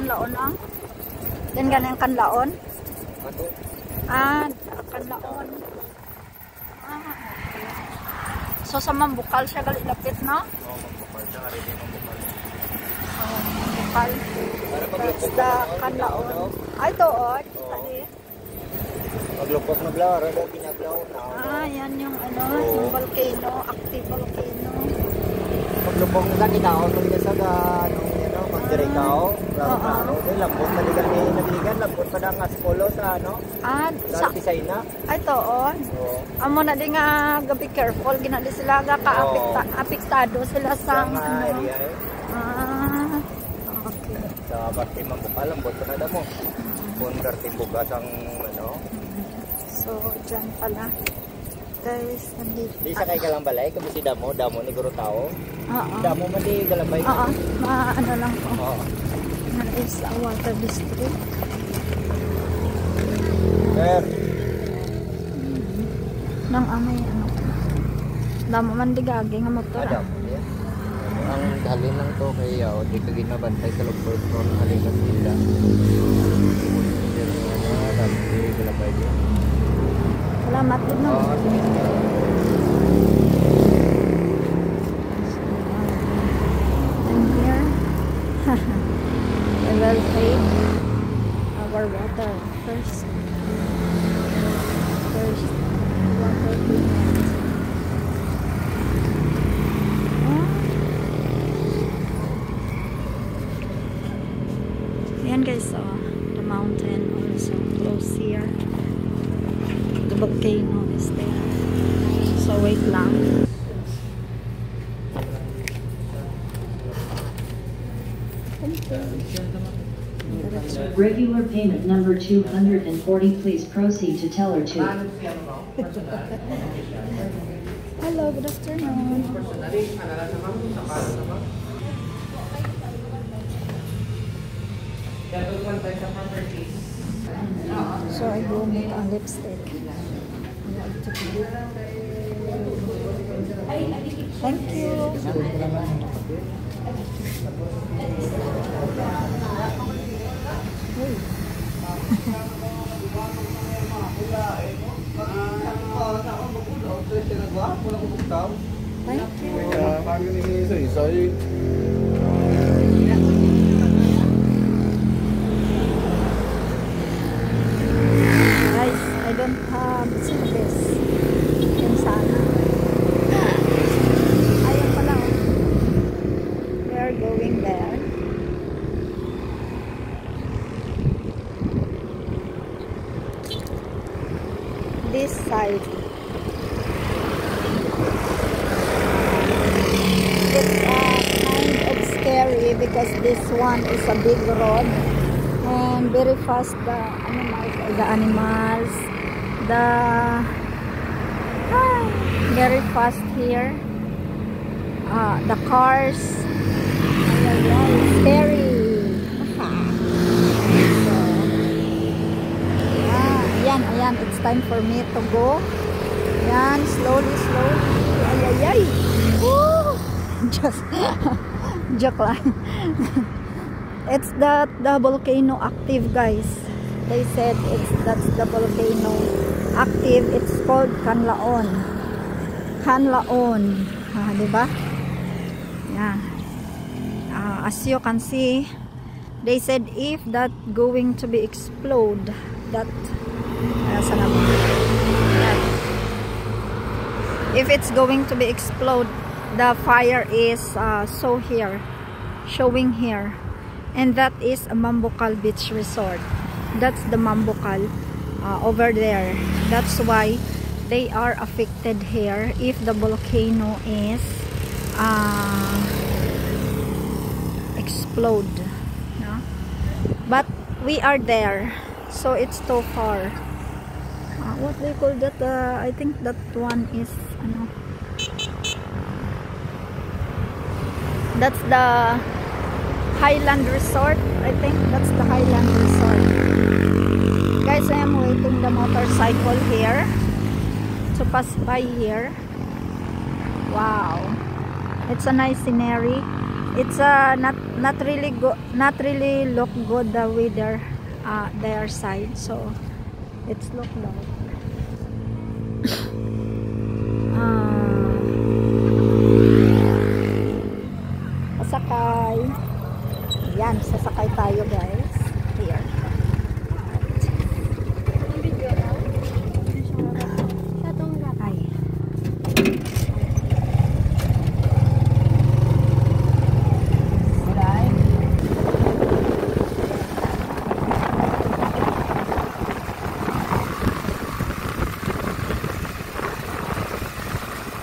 kanlaon ang? Yan ganang kanlaon? Kanlaon. Okay. So sa Mambukal siya gali lapit, no? Oo, Mambukal siya. Ready Mambukal. So, Mambukal. That's the kanlaon. Ay, ito, Tali. Maglupok na blaw. Rado pinablaw na. Yan yung yung volcano. Active volcano. Maglupok na kita ako. Magkasaga, magdirect ako. Lambot na ligan ni nabiligan. Lambot pa na nga skolo sa sa Pisay na. Ay, ito, amo na din nga gabi careful. Ginali sila apektado sila sa area okay. Sa Bartim Mambukal, lambot pa na mo. Kung Bartim bukas ang So, dyan pala. Guys, nandito. Di sa kay kalang balay, kung si damo ni Guru Tao. Damo man di galabay. Ano lang po. Na is a water district. Sir. Nang amay damo man di gagi nga motor. Ang dalin lang to kay di ka ginabantay sa loob ko halin ka sila. Damo di galabay di. Salamat din no. And here, I will take our water first. Water treatment. Ayan guys, the mountain also close here. The volcano is there. So wait lang. Regular payment number 240. Please proceed to teller 2. Hello, good afternoon. So I go make a lipstick. Thank you. Thank you. I don't have service in sana. Ayun pala. We are going there. This side. It's kind of scary because this one is a big road and very fast the animals. Very fast here. The cars. Scary. Ayan. It's time for me to go. Ayan, slowly. Ay. Woo! Just joke lang. It's the volcano active, guys. They said that's the volcano active. It's called Kanlaon. Diba? Yeah. As you can see, they said if that going to be explode, if it's going to be explode, the fire is showing here, and that is a Mambukal Beach Resort. That's the Mambukal over there. That's why they are affected here if the volcano is explode. No? But we are there, so it's too far. What they call that? I think that one is that's the Highland Resort. I think that's the Highland Resort. Guys, I am waiting the motorcycle here to pass by here. Wow, it's a nice scenery. It's not really look good the weather their side, so it's look like pasakay. Yan, sasakay tayo guys here.